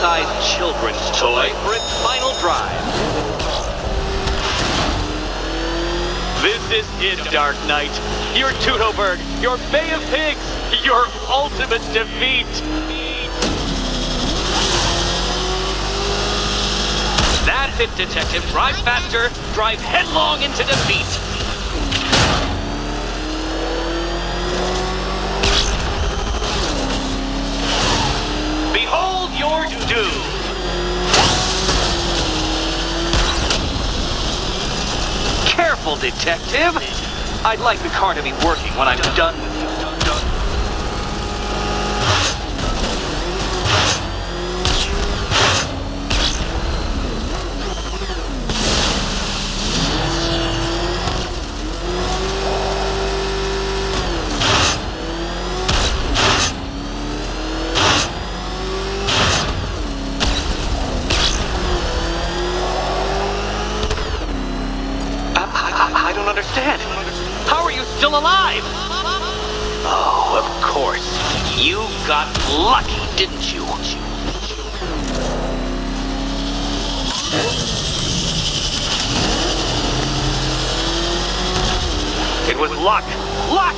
full-size children's toy for its final drive. This is it, Dark Knight. Your Teutoburg, your Bay of Pigs, your ultimate defeat. That's it, Detective. Drive faster, drive headlong into defeat. Behold your doom. Careful, Detective. I'd like the car to be working when I'm done with you. I don't understand. How are you still alive? Oh, of course. You got lucky, didn't you? It was luck. Luck!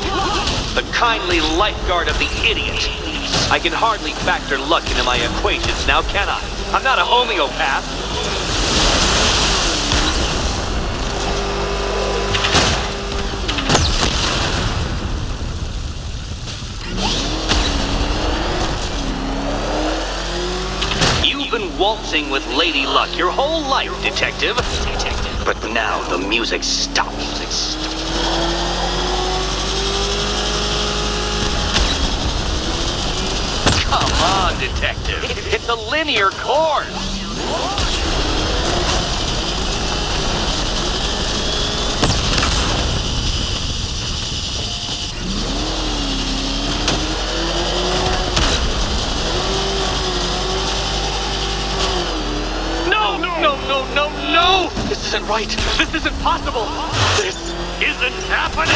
The kindly lifeguard of the idiot. I can hardly factor luck into my equations now, can I? I'm not a homeopath. You've been waltzing with Lady Luck your whole life, Detective. But now the music stops. Come on, Detective. It's a linear course. No! This isn't right. This isn't possible. This isn't happening.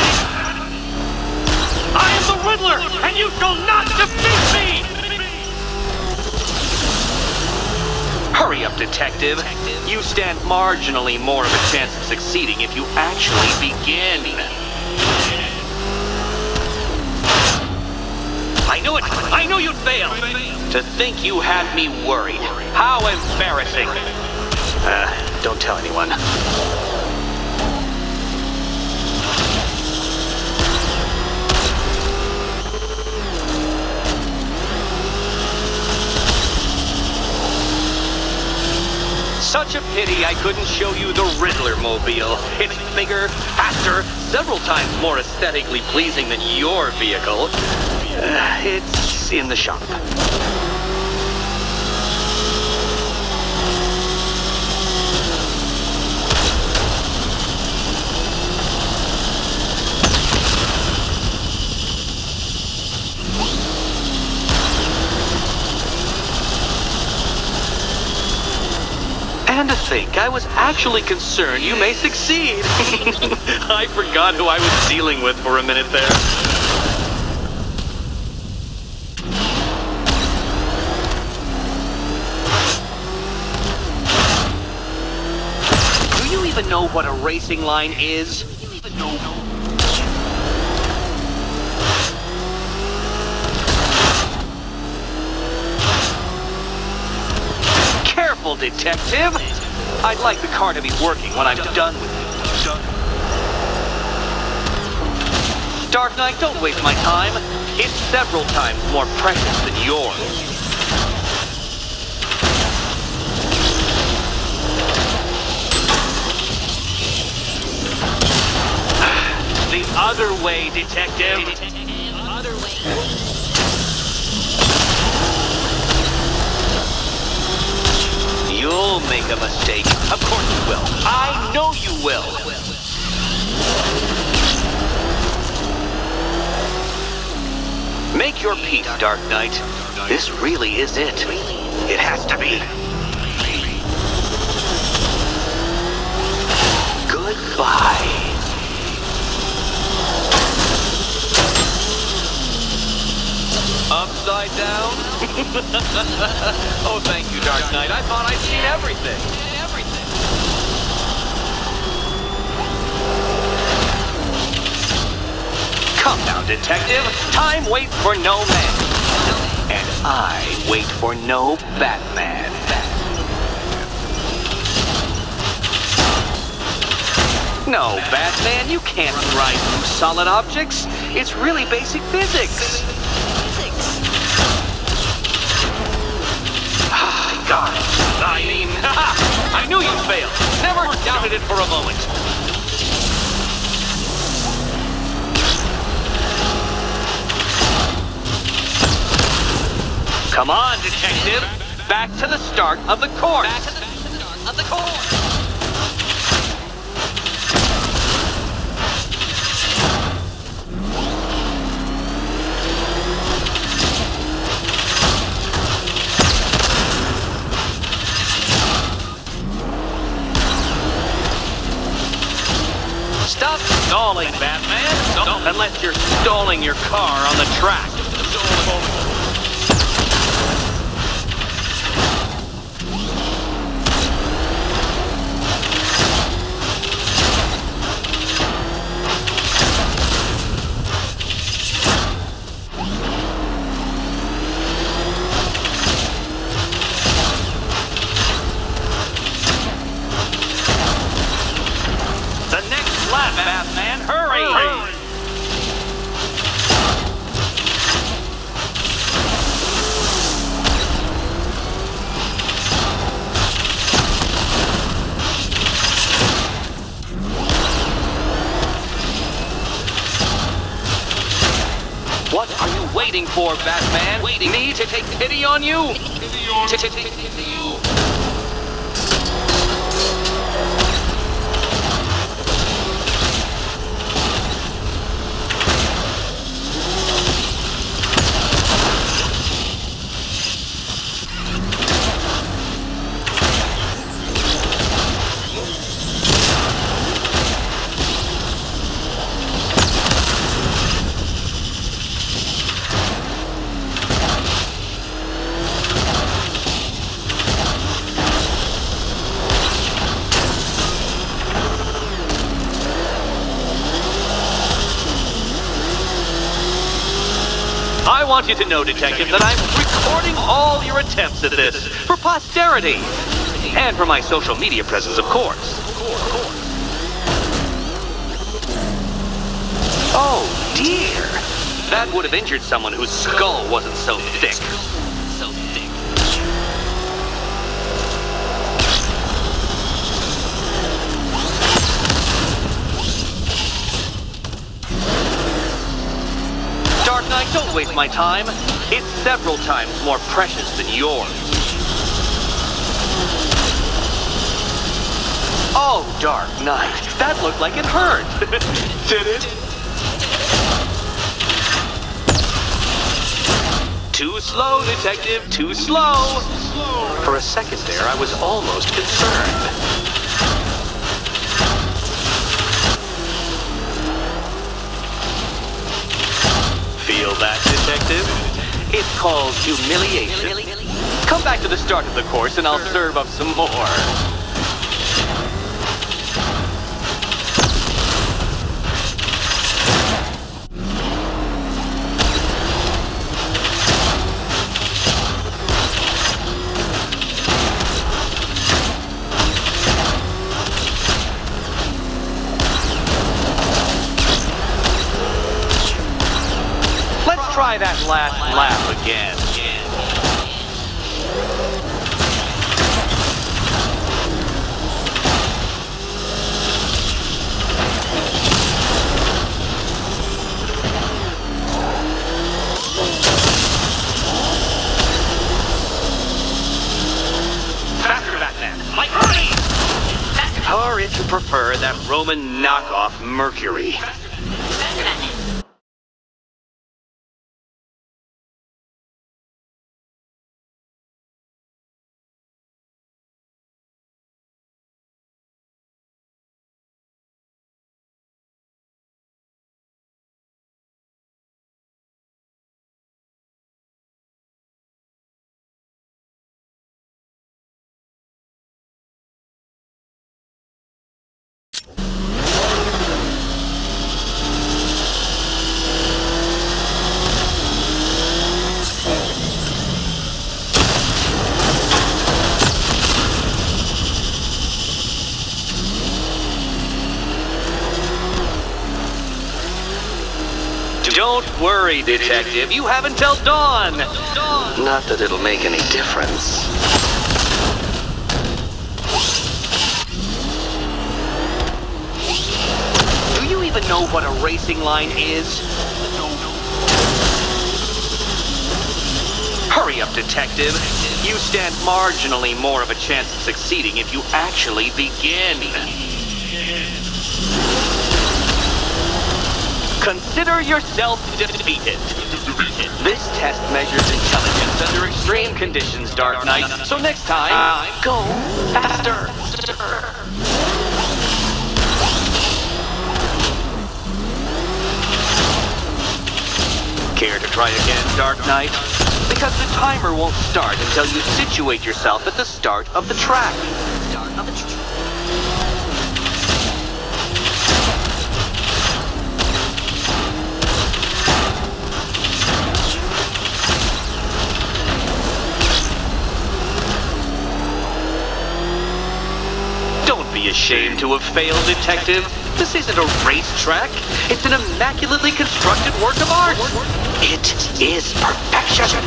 I am the Riddler, and you shall not defeat me! Hurry up, Detective. You stand marginally more of a chance of succeeding if you actually begin. I knew it! I knew you'd fail! To think you had me worried. How embarrassing. Don't tell anyone. Such a pity I couldn't show you the Riddler Mobile. It's bigger, faster, several times more aesthetically pleasing than your vehicle. It's in the shop. And to think, I was actually concerned you may succeed. I forgot who I was dealing with for a minute there. Do you even know what a racing line is? Careful, Detective. I'd like the car to be working when I'm done with you. Dark Knight, don't waste my time. It's several times more precious than yours. The other way, Detective. The other way. You'll make a mistake. Of course you will. I know you will. Make your peace, Dark Knight. This really is it. It has to be. Goodbye. Upside down? Oh, thank you, Dark Knight. I thought I'd seen everything. Come now, detective. Time waits for no man. And I wait for no Batman. No, Batman, you can't rewrite through solid objects. It's really basic physics. God, I mean, I knew you'd fail. Never doubted it for a moment. Come on, detective. Back to the start of the course. Stop stalling, Batman. Unless you're stalling your car on the track. Batman, hurry! What are you waiting for, Batman? Me to take pity on you? I want you to know, Detective, that I'm recording all your attempts at this for posterity. And for my social media presence, of course. Oh, dear. That would have injured someone whose skull wasn't so thick. Dark Knight, don't waste my time. It's several times more precious than yours. Oh, Dark Knight, that looked like it hurt. Did it? Too slow, Detective, too slow. For a second there, I was almost concerned. Feel that, Detective? It's called humiliation. Come back to the start of the course and I'll serve up some more. Try that last lap again. Faster, Batman! Like hurry! Or if you prefer, that Roman knockoff Mercury. Don't worry, Detective. You have until dawn. Not that it'll make any difference. Do you even know what a racing line is? Hurry up, Detective. You stand marginally more of a chance of succeeding if you actually begin. Consider yourself defeated. This test measures intelligence under extreme conditions, Dark Knight. So next time, go faster. Care to try again, Dark Knight? Because the timer won't start until you situate yourself at the start of the track. Don't be ashamed to have failed, Detective. This isn't a racetrack. It's an immaculately constructed work of art. It is perfection.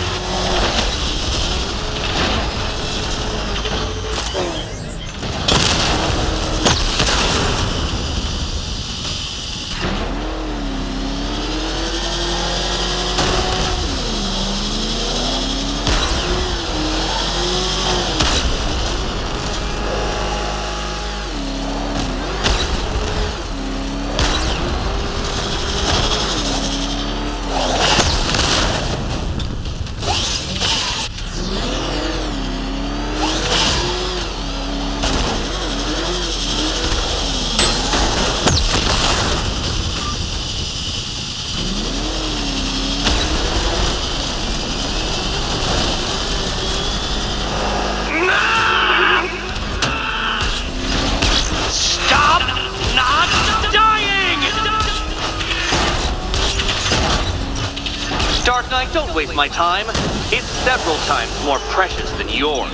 Dark Knight, don't waste my time. It's several times more precious than yours.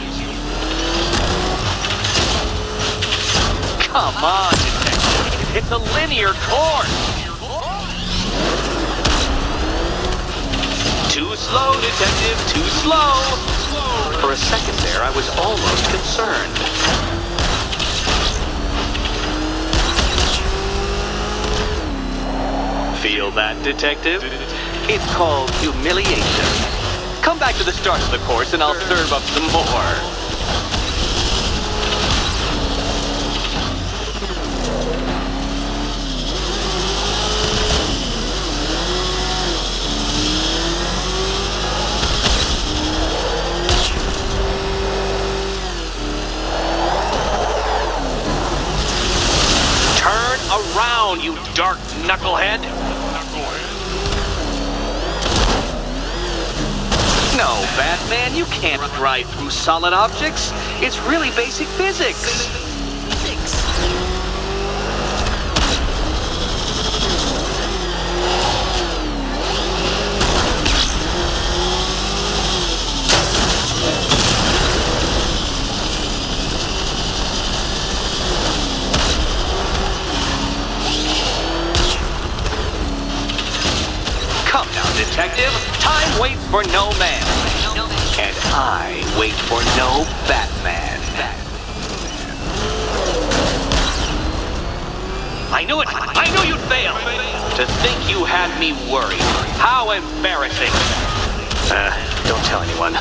Come on, Detective. It's a linear course. Too slow, Detective, too slow. For a second there, I was almost concerned. Feel that, Detective? It's called humiliation. Come back to the start of the course and I'll serve up some more. Turn around, you dark knucklehead. No, Batman, you can't drive through solid objects. It's really basic physics. Come now, Detective. Time waits for no man. And I wait for no Batman. I knew it! I knew you'd fail! To think you had me worried. How embarrassing. Don't tell anyone.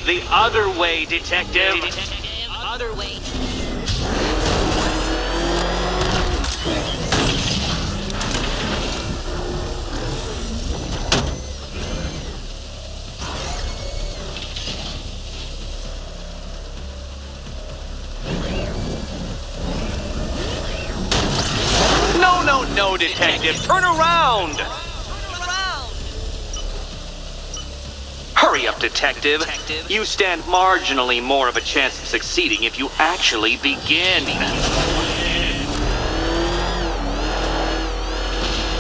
The other way, Detective. Other way. detective! Turn around! Hurry up, detective. You stand marginally more of a chance of succeeding if you actually begin.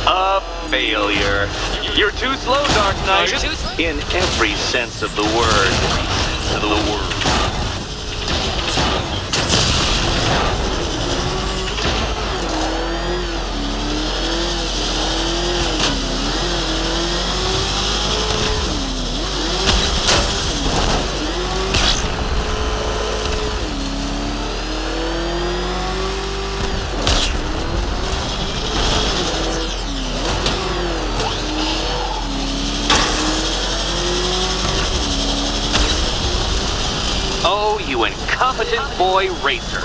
A failure. You're too slow, Dark Knight. In every sense of the word. Oh, you incompetent boy racer.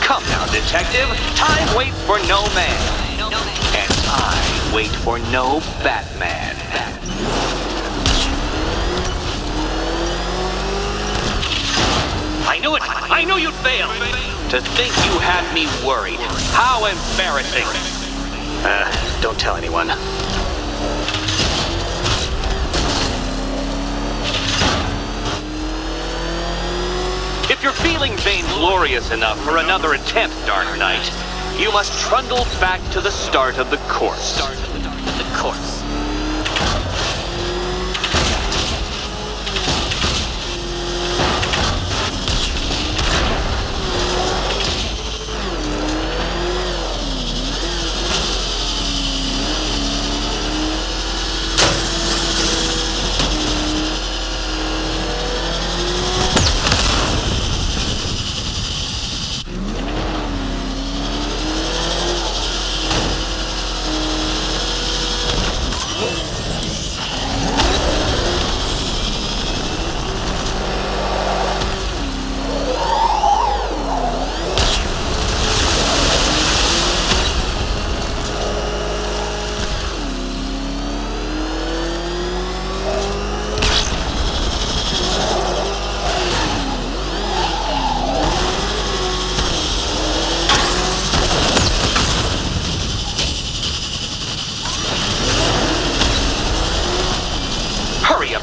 Come now, detective. Time waits for no man. And I wait for no Batman. I knew it! I knew you'd fail! To think you had me worried. How embarrassing! Don't tell anyone. If you're feeling vainglorious enough for another attempt, Dark Knight, you must trundle back to the start of the course.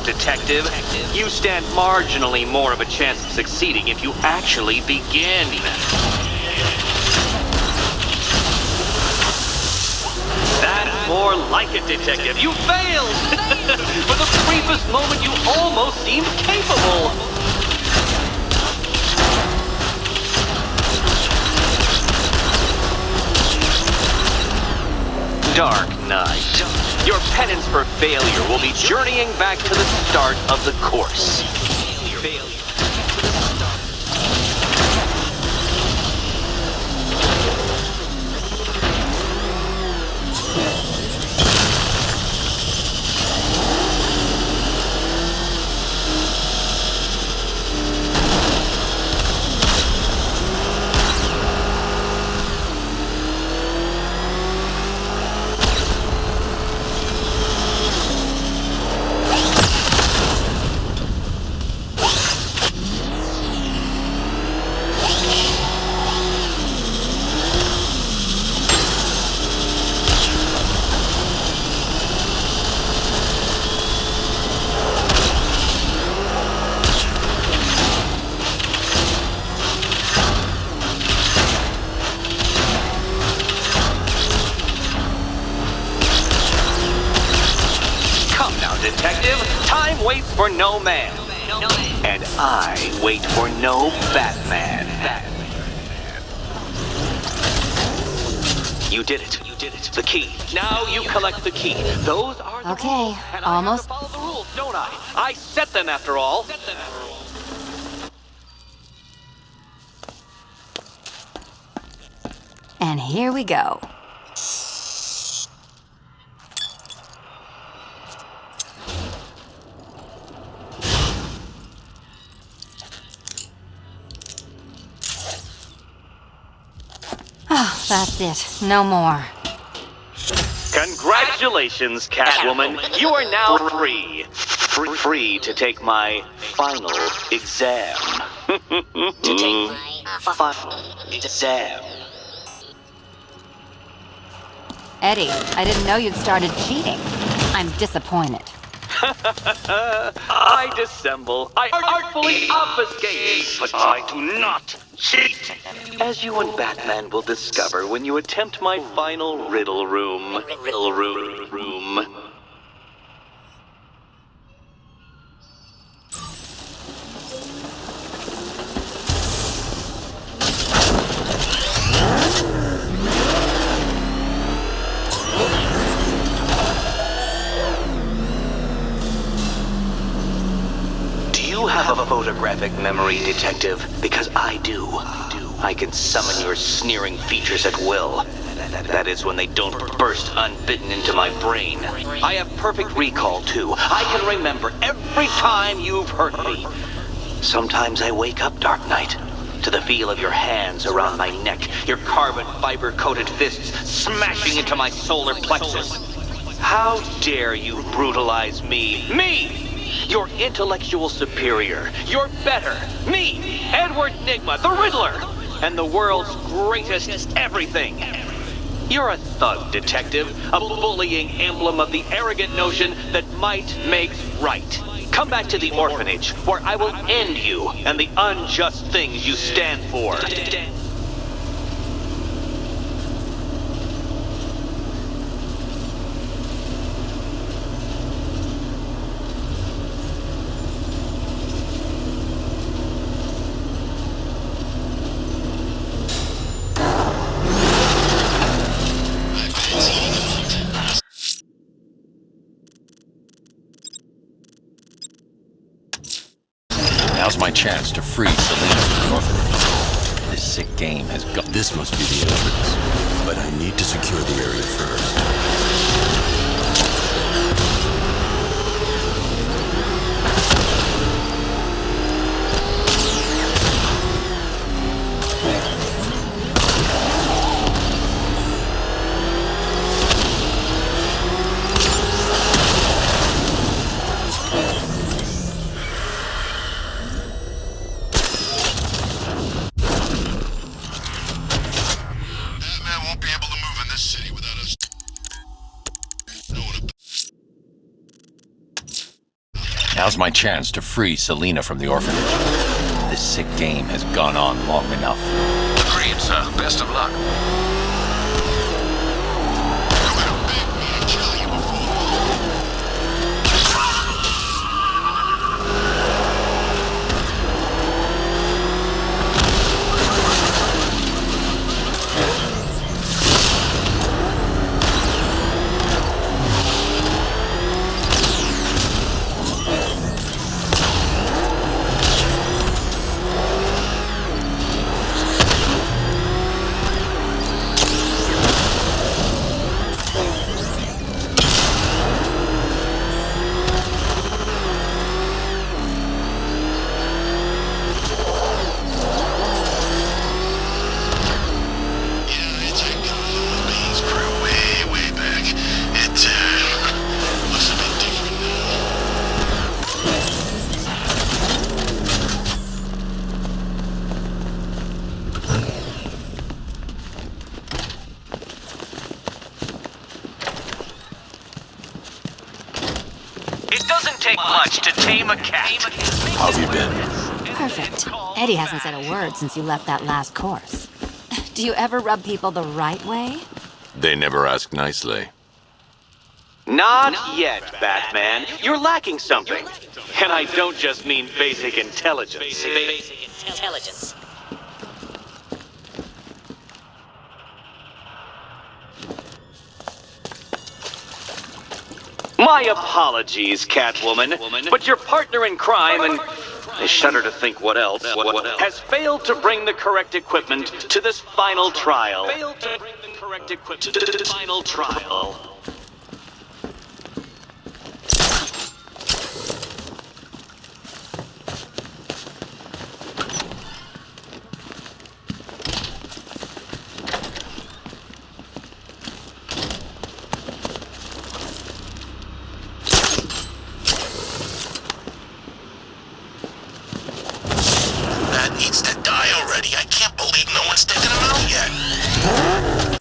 Detective, you stand marginally more of a chance of succeeding if you actually begin. That's more like it, Detective. You failed! For the briefest moment, you almost seemed capable. Dark Knight. Your penance for failure will be journeying back to the start of the course. Detective, time waits for no man. And I wait for no Batman. You did it. The key. Now you collect the key. Those are the rules. And almost. I have to follow the rules, don't I? I set them after all. And here we go. Oh, that's it. No more. Congratulations, Catwoman. You are now free. Free to take my final exam. To take my final exam. Eddie, I didn't know you'd started cheating. I'm disappointed. I dissemble. I artfully obfuscate. But I do not cheat. As you and Batman will discover when you attempt my final riddle room. Riddle room. You have a photographic memory, Detective, because I do. I can summon your sneering features at will. That is when they don't burst unbidden into my brain. I have perfect recall, too. I can remember every time you've hurt me. Sometimes I wake up, Dark Knight, to the feel of your hands around my neck, your carbon fiber-coated fists smashing into my solar plexus. How dare you brutalize me? Me! Your intellectual superior. You're better. Me, Edward Nygma, the Riddler, and the world's greatest everything. You're a thug, Detective, a bullying emblem of the arrogant notion that might makes right. Come back to the orphanage, where I will end you and the unjust things you stand for. Now's my chance to free Selina from the orphanage. This sick game has got... This must be the entrance, but I need to secure the area first. Now's my chance to free Selina from the orphanage. This sick game has gone on long enough. Agreed, sir. Best of luck. Take much to tame a cat. How have you been? Perfect. Eddie hasn't said a word since you left that last course. Do you ever rub people the right way? They never ask nicely. Not yet, Batman. You're lacking something. And I don't just mean basic intelligence. Basic intelligence. My apologies, Catwoman, but your partner in crime, and I shudder to think what else, has failed to bring the correct equipment to this final trial. needs to die already. I can't believe no one's taken him out yet.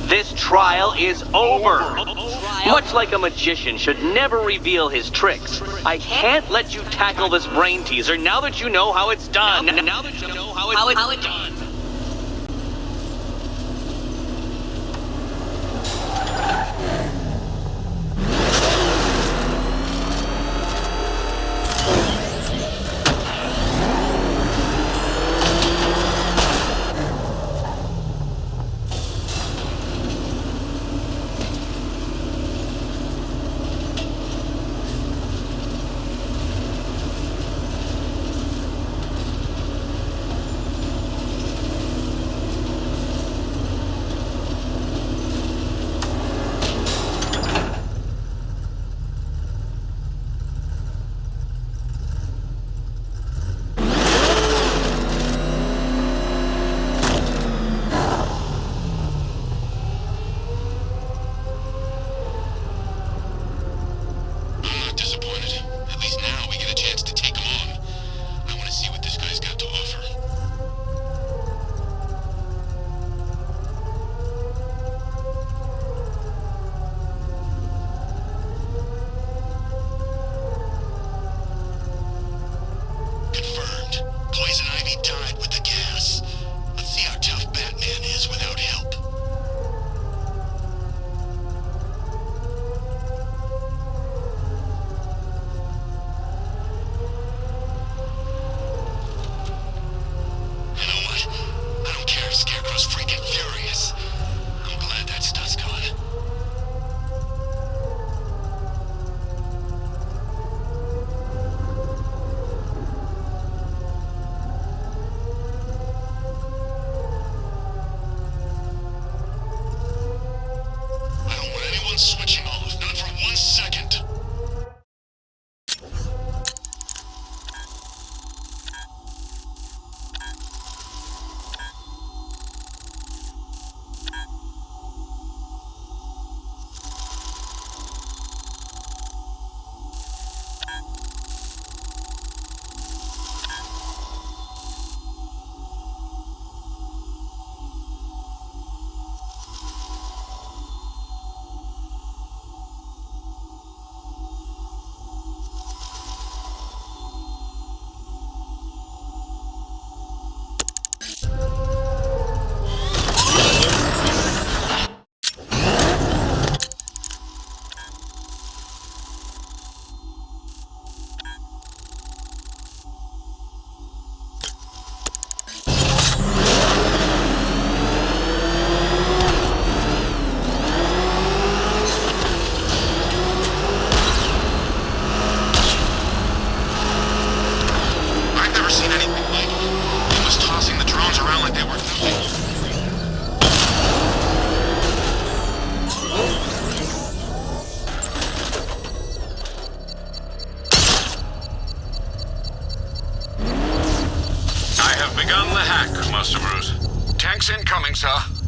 This trial is over. Much like a magician should never reveal his tricks, I can't let you tackle this brain teaser now that you know how it's done. Now that you know how it's done.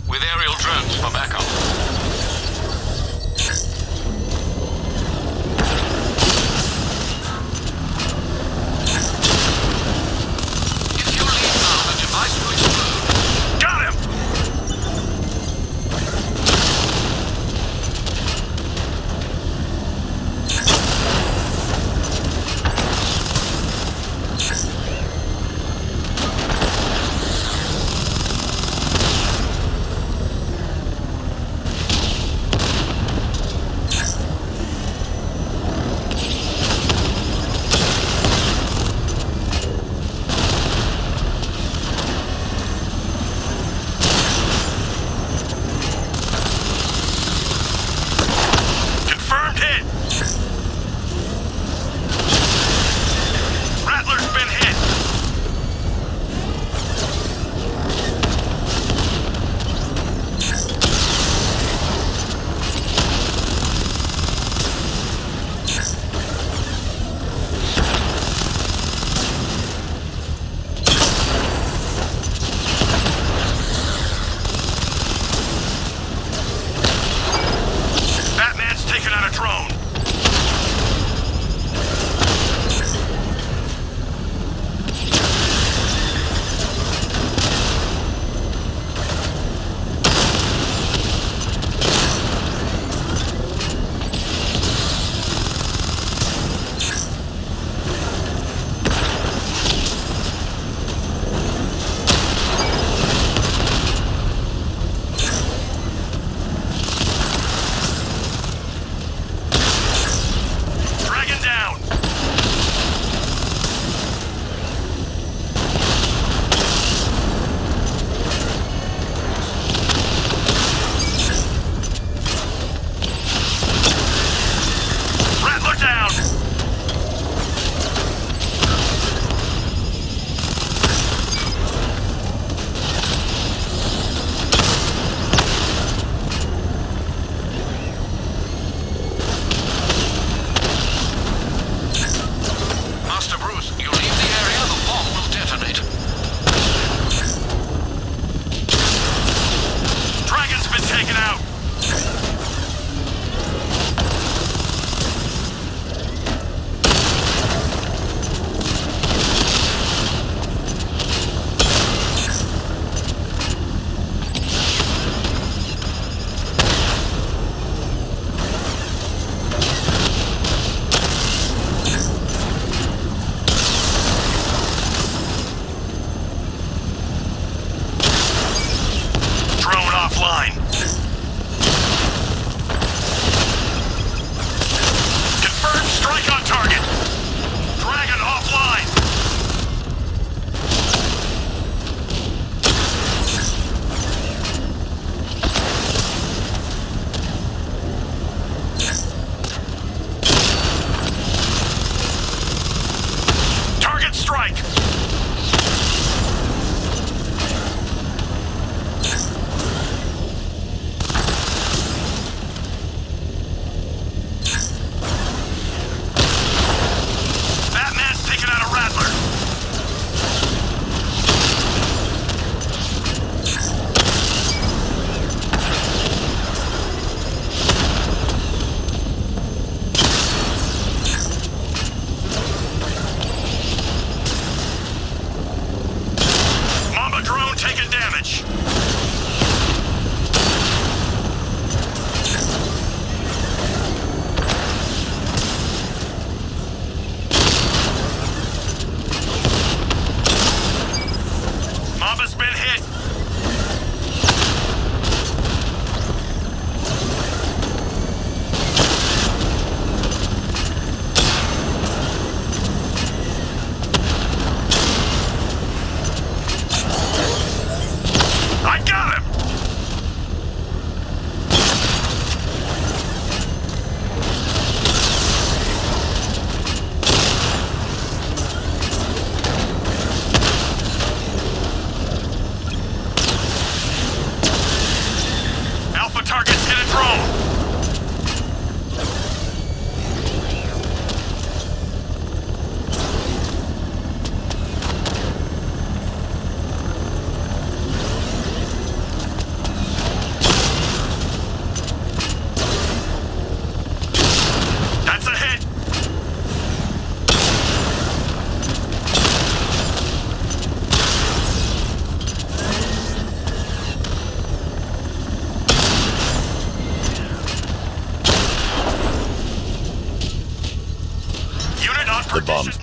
with aerial drones for backup. If you leave now, the device will explode. Got him!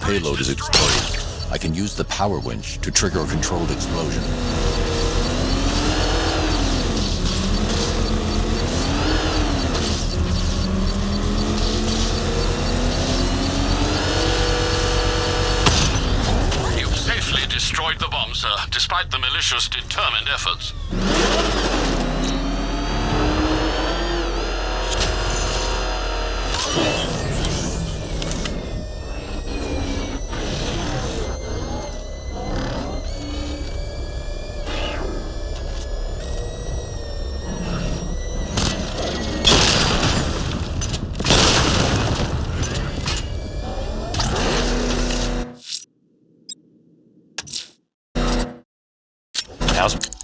payload is exploding. I can use the power winch to trigger a controlled explosion. You've safely destroyed the bomb, sir, despite the militia's determined efforts. Now's...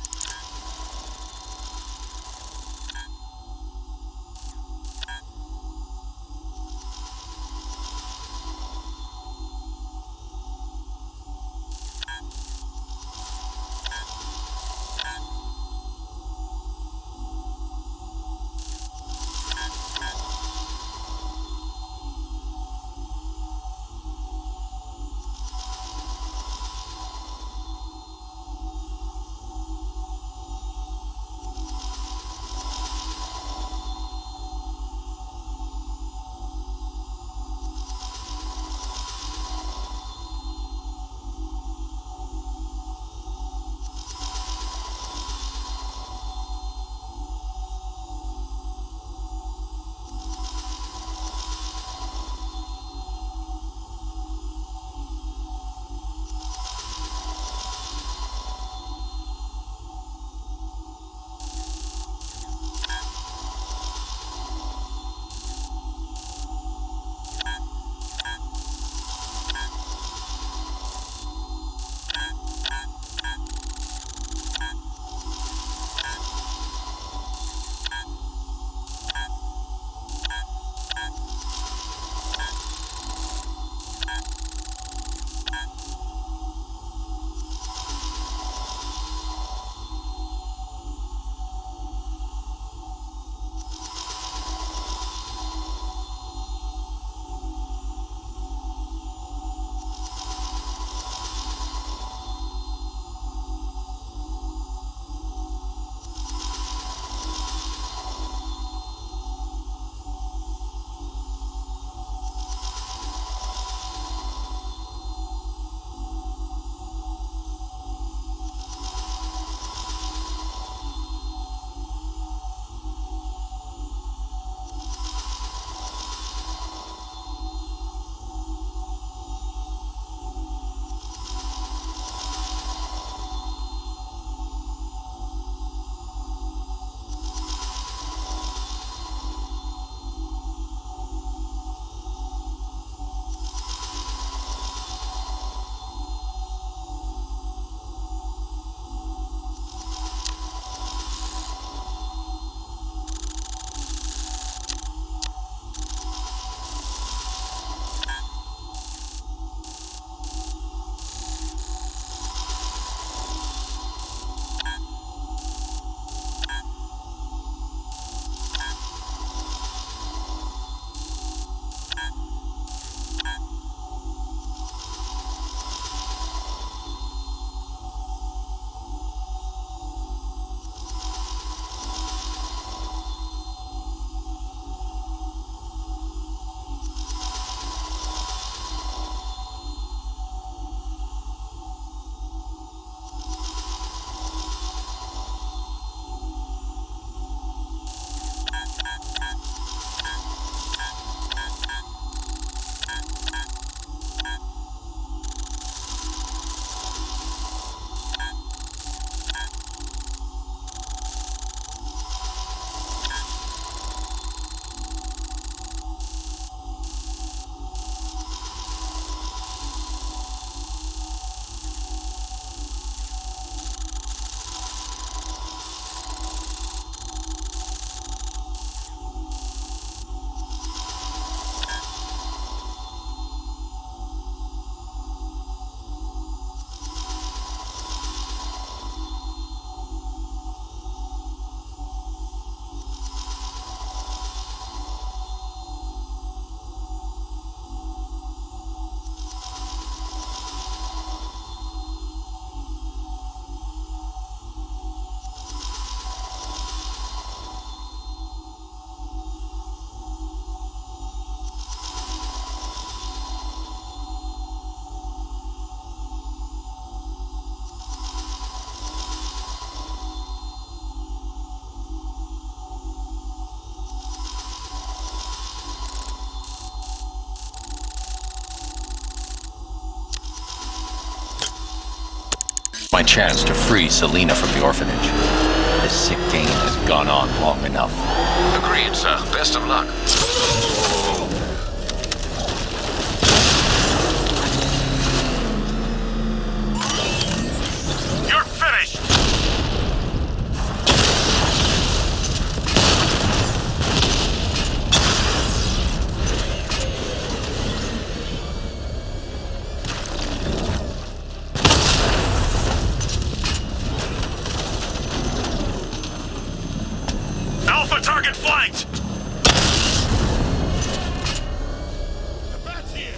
Now's my chance to free Selina from the orphanage. This sick game has gone on long enough. Agreed, sir. Best of luck. You're finished! Alpha target flanked! The bat's here!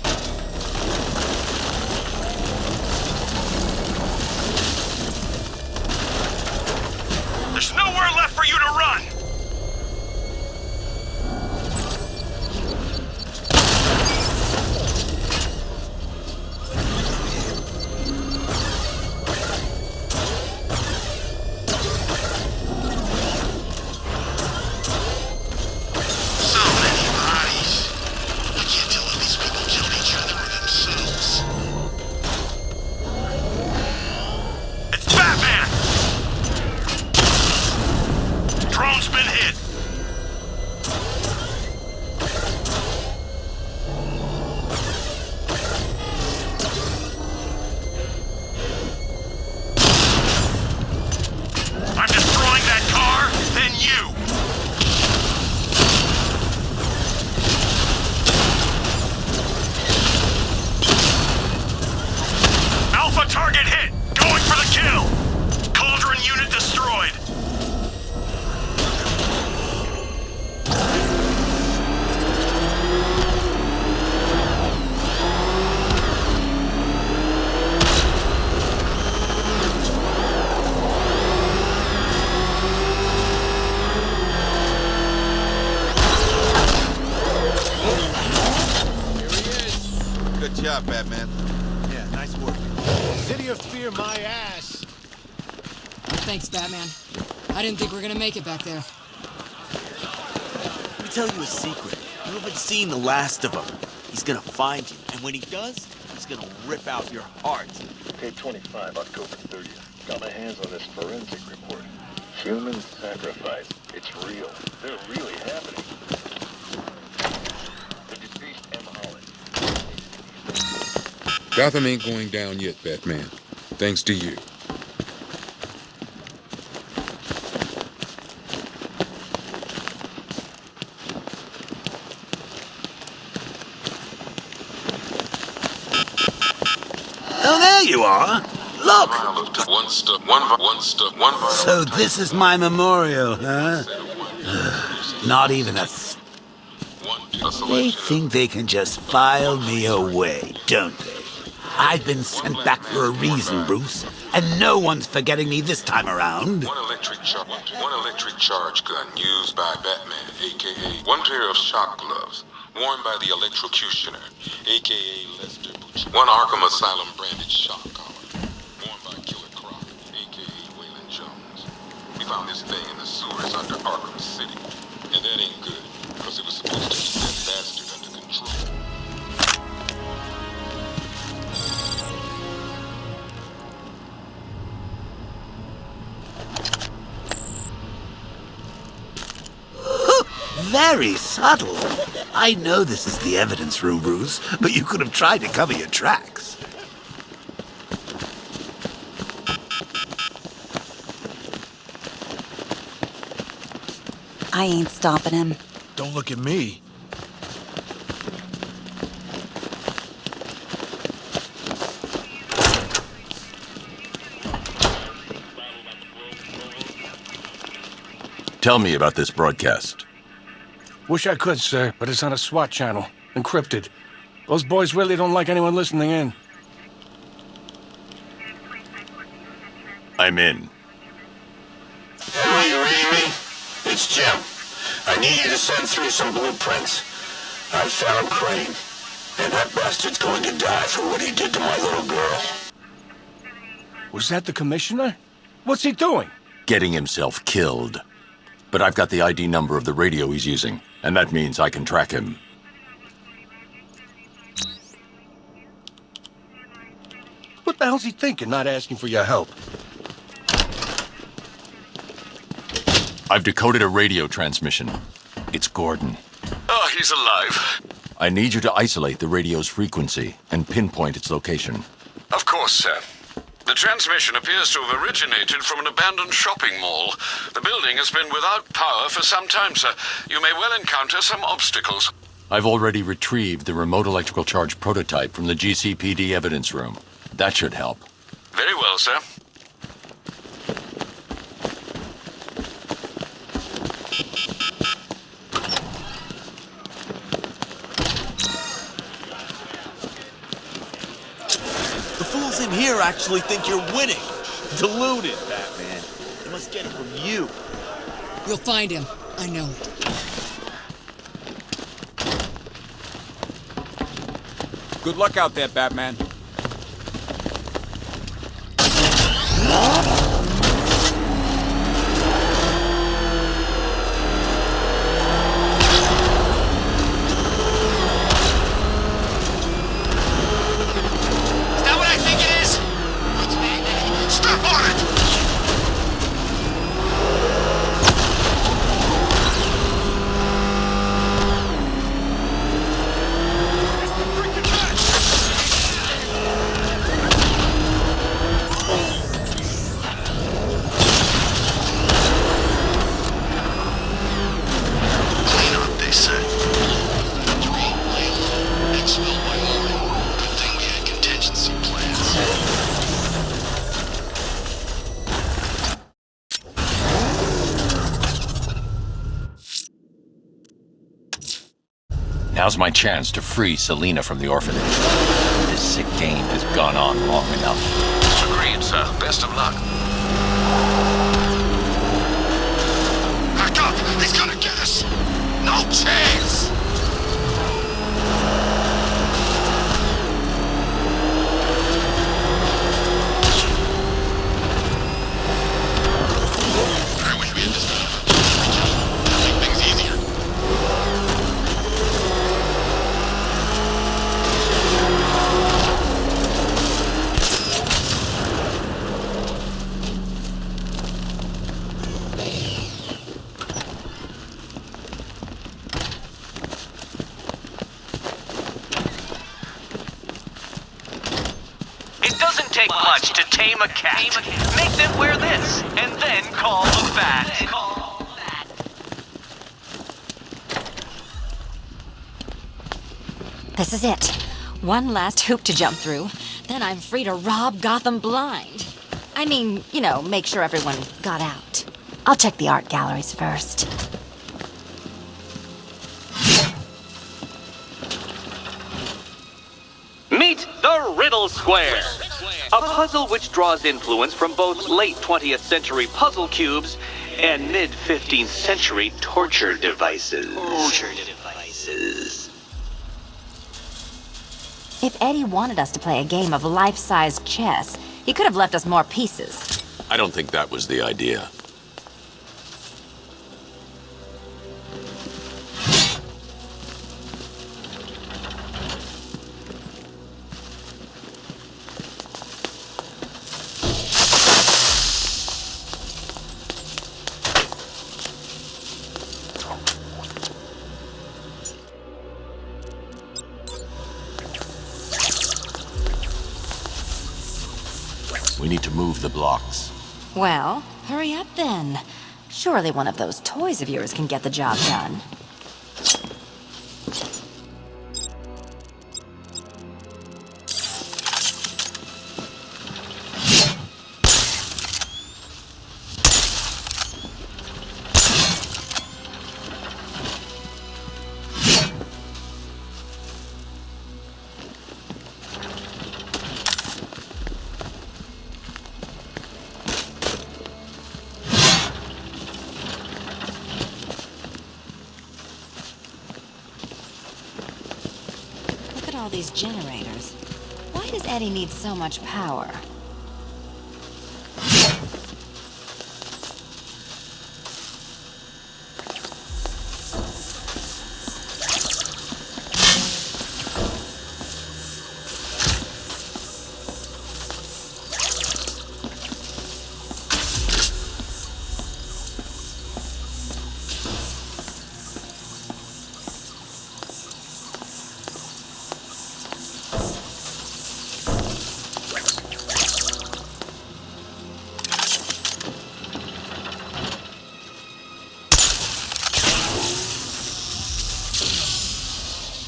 There's nowhere left for you to run! So many bodies. I can't tell if these people killed each other or themselves. It's Batman! Drone's been hit! I'm destroying that car, then you! Alpha target hit! Going for the kill! Cauldron unit destroyed! Good job, Batman. Yeah, nice work. City of Fear, my ass. Thanks, Batman. I didn't think we were gonna make it back there. Let me tell you a secret. You haven't seen the last of him. He's gonna find you, and when he does, he's gonna rip out your heart. Page 25, October 30th. Got my hands on this forensic report. Human sacrifice. It's real. They're really happening. The deceased M. Holland. Gotham ain't going down yet, Batman. Thanks to you. Oh, there you are. Look! So this is my memorial, huh? Not even a... They think they can just file me away, don't they? I've been sent back for a reason, Bruce, and no one's forgetting me this time around. One electric charge gun used by Batman, a.k.a. one pair of shock gloves worn by the electrocutioner, a.k.a. Lester Butcher. One Arkham Asylum branded shock collar worn by Killer Croc, a.k.a. Waylon Jones. We found this thing in the sewers under Arkham City, and that ain't good, because it was supposed to keep that bastard under control. Very subtle. I know this is the evidence room, Bruce, but you could have tried to cover your tracks. I ain't stopping him. Don't look at me. Tell me about this broadcast. Wish I could, sir, but it's on a SWAT channel. Encrypted. Those boys really don't like anyone listening in. I'm in. Are you reading me? It's Jim. I need you to send through some blueprints. I found Crane, and that bastard's going to die for what he did to my little girl. Was that the commissioner? What's he doing? Getting himself killed. But I've got the ID number of the radio he's using, and that means I can track him. What What the hell's he thinking, not asking for your help? I've decoded a radio transmission. It's Gordon. Oh, he's alive. I need you to isolate the radio's frequency and pinpoint its location. Of course, sir. The transmission appears to have originated from an abandoned shopping mall. The building has been without power for some time, sir. You may well encounter some obstacles. I've already retrieved the remote electrical charge prototype from the GCPD evidence room. That should help. Very well, sir. The fools in here actually think you're winning. Deluded, Batman. They must get it from you. You'll find him. I know it. Good luck out there, Batman. Now's my chance to free Selina from the orphanage. This sick game has gone on long enough. Agreed, sir. Best of luck. Back up! He's gonna get us! No chance! I wish we had just make things easier. Take much to tame a cat. Make them wear this, and then call the bat. This is it. One last hoop to jump through. Then I'm free to rob Gotham blind. I mean, you know, make sure everyone got out. I'll check the art galleries first. Meet the Riddle Square. A puzzle which draws influence from both late 20th century puzzle cubes and mid 15th century torture devices. If Eddie wanted us to play a game of life-size chess, he could have left us more pieces. I don't think that was the idea. We need to move the blocks. Well, hurry up then. Surely one of those toys of yours can get the job done. All these generators. Why does Eddie need so much power?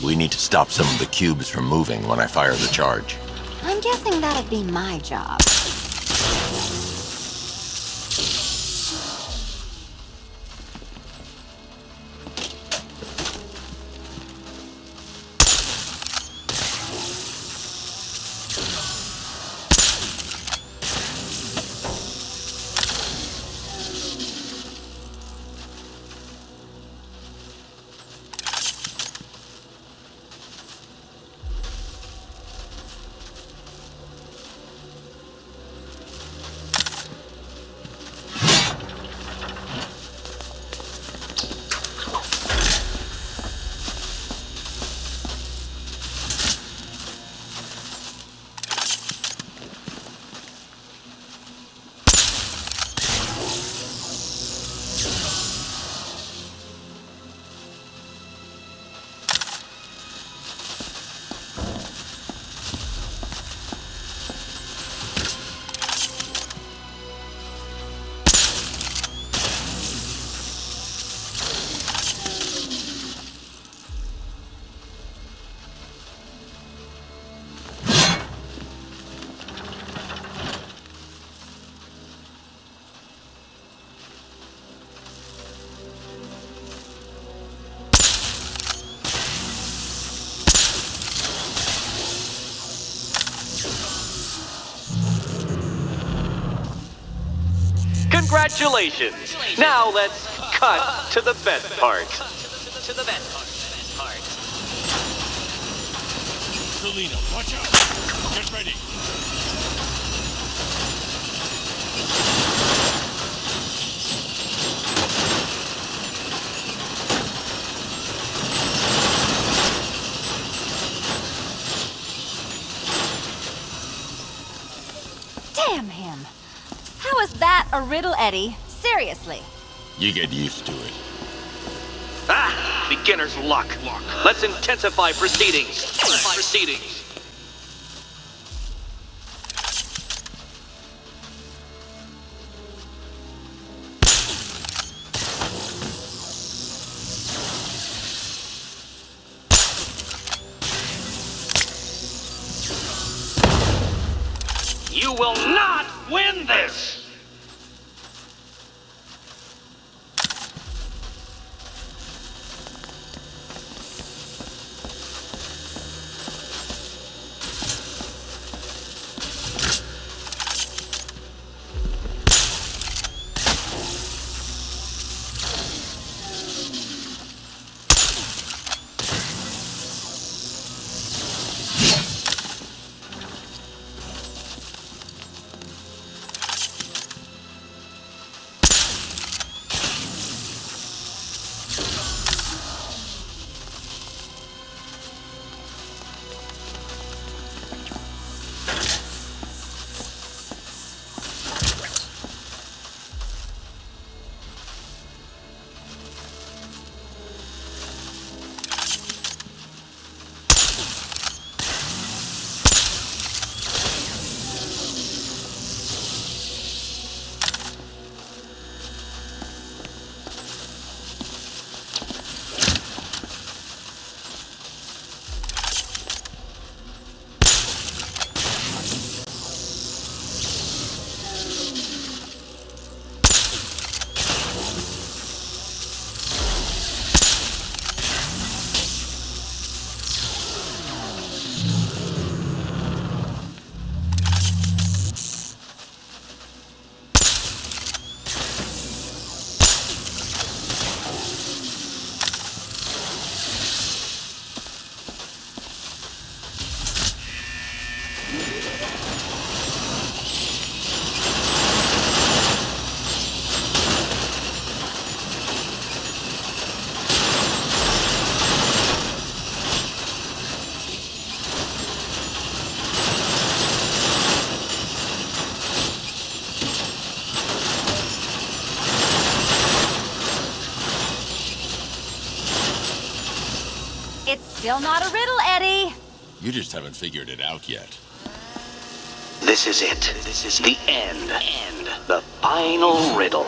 We need to stop some of the cubes from moving when I fire the charge. I'm guessing that'd be my job. Congratulations! Now let's cut to the best part. To the best part. Selina, watch out! Get ready! Damn him! How is that a riddle, Eddie? Seriously. You get used to it. Ah! Beginner's luck. Let's intensify proceedings. You will not win this! It's still not a riddle, Eddie. You just haven't figured it out yet. This is it. This is the end. The final riddle.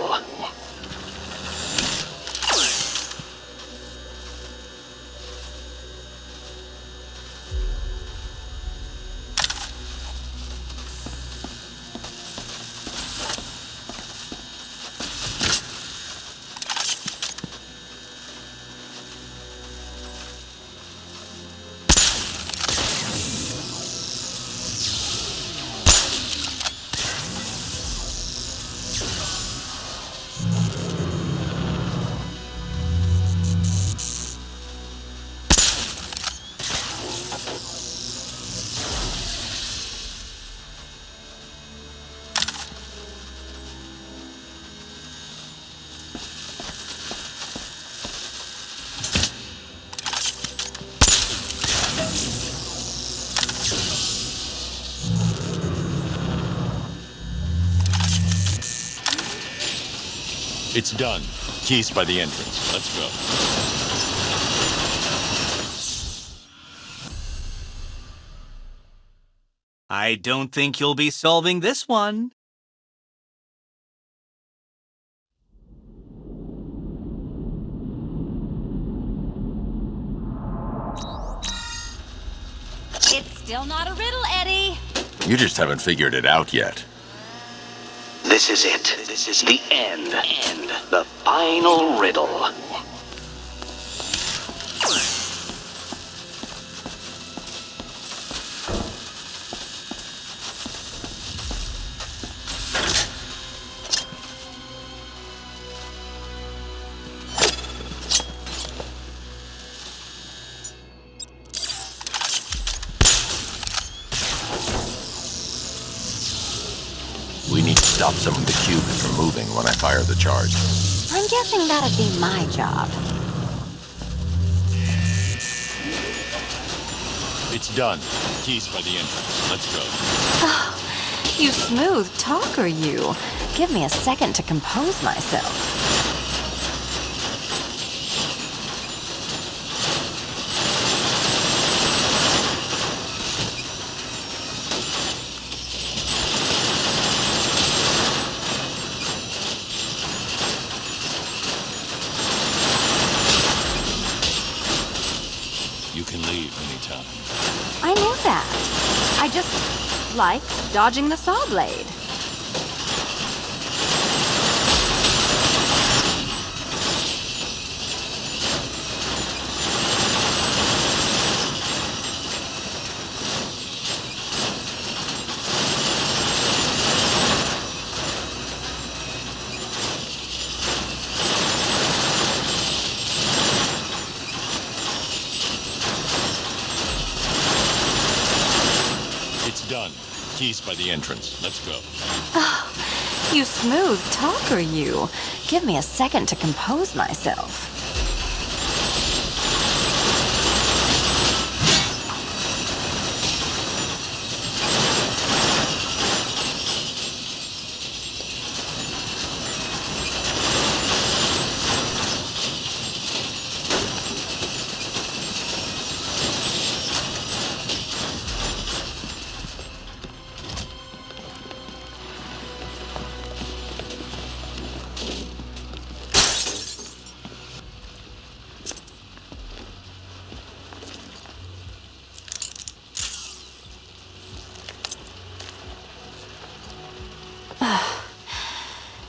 It's done. Keys by the entrance. Let's go. I don't think you'll be solving this one. It's still not a riddle, Eddie. You just haven't figured it out yet. This is it. This is the end. The final riddle. We need to stop some of the cubes from moving when I fire the charge. I'm guessing that'd be my job. It's done. Keys by the entrance. Let's go. Oh, you smooth talker, you. Give me a second to compose myself. You can leave anytime. I knew that. I just like dodging the saw blade. It's done. Keys by the entrance. Let's go. Oh, you smooth talker, you. Give me a second to compose myself.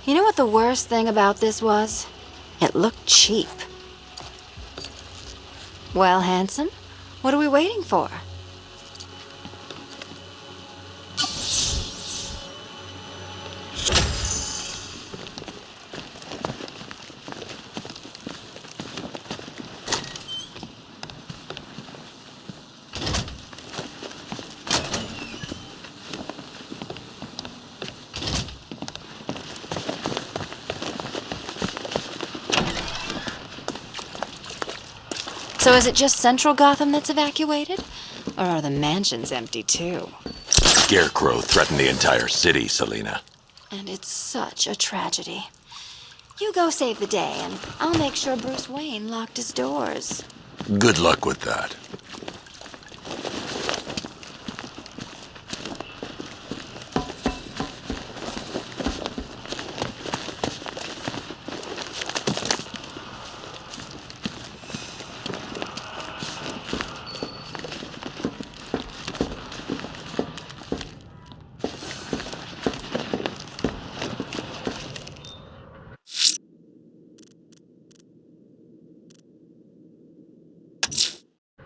You know what the worst thing about this was? It looked cheap. Well, handsome, what are we waiting for? So is it just central Gotham that's evacuated? Or are the mansions empty too? Scarecrow threatened the entire city, Selina. And it's such a tragedy. You go save the day, and I'll make sure Bruce Wayne locked his doors. Good luck with that.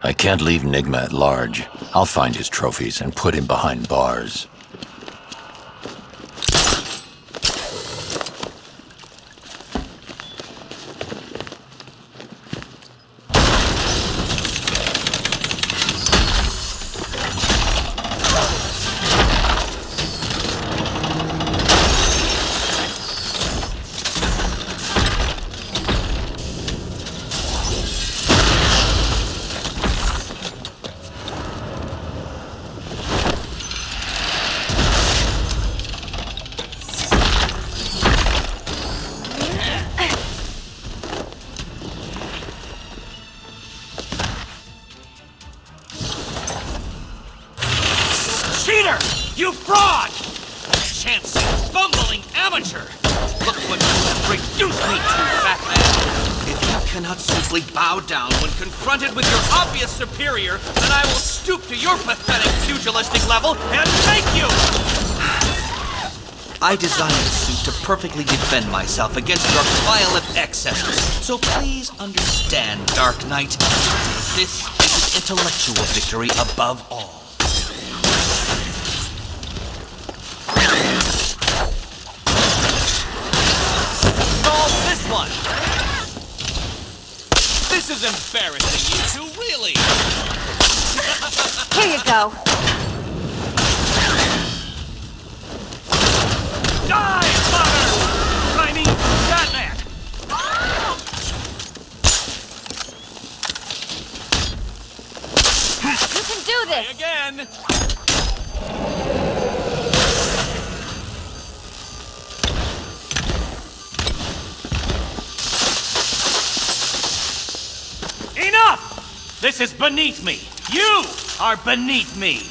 I can't leave Nigma at large. I'll find his trophies and put him behind bars. You fraud! Chancy, bumbling amateur! Look what you have reduced me to, Batman! If you cannot simply bow down when confronted with your obvious superior, then I will stoop to your pathetic pugilistic level and take you! I designed a suit to perfectly defend myself against your violent excesses. So please understand, Dark Knight, this is an intellectual victory above all. Solve this one! This is embarrassing, you two, really! Here you go. Die, father! I mean, Batman! You can do this! Again! Enough! This is beneath me. You are beneath me.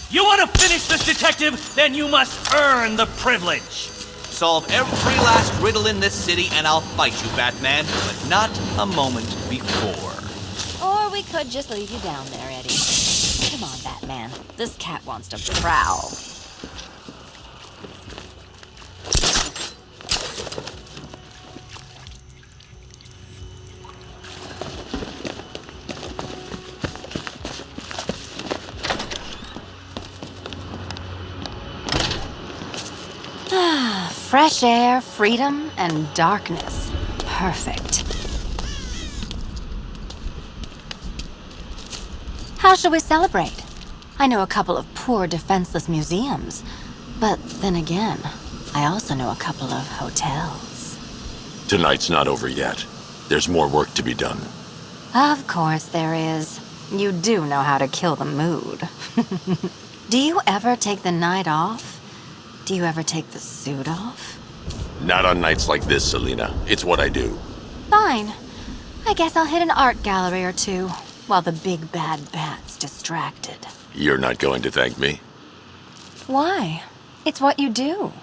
You want to finish this, detective? Then you must earn the privilege. Solve every last riddle in this city and I'll fight you, Batman, but not a moment before. Or we could just leave you down there, Eddie. Come on, Batman. This cat wants to prowl. Fresh air, freedom, and darkness. Perfect. How shall we celebrate? I know a couple of poor, defenseless museums. But then again, I also know a couple of hotels. Tonight's not over yet. There's more work to be done. Of course there is. You do know how to kill the mood. Do you ever take the night off? Do you ever take the suit off? Not on nights like this, Selina. It's what I do. Fine. I guess I'll hit an art gallery or two, while the big bad bat's distracted. You're not going to thank me? Why? It's what you do.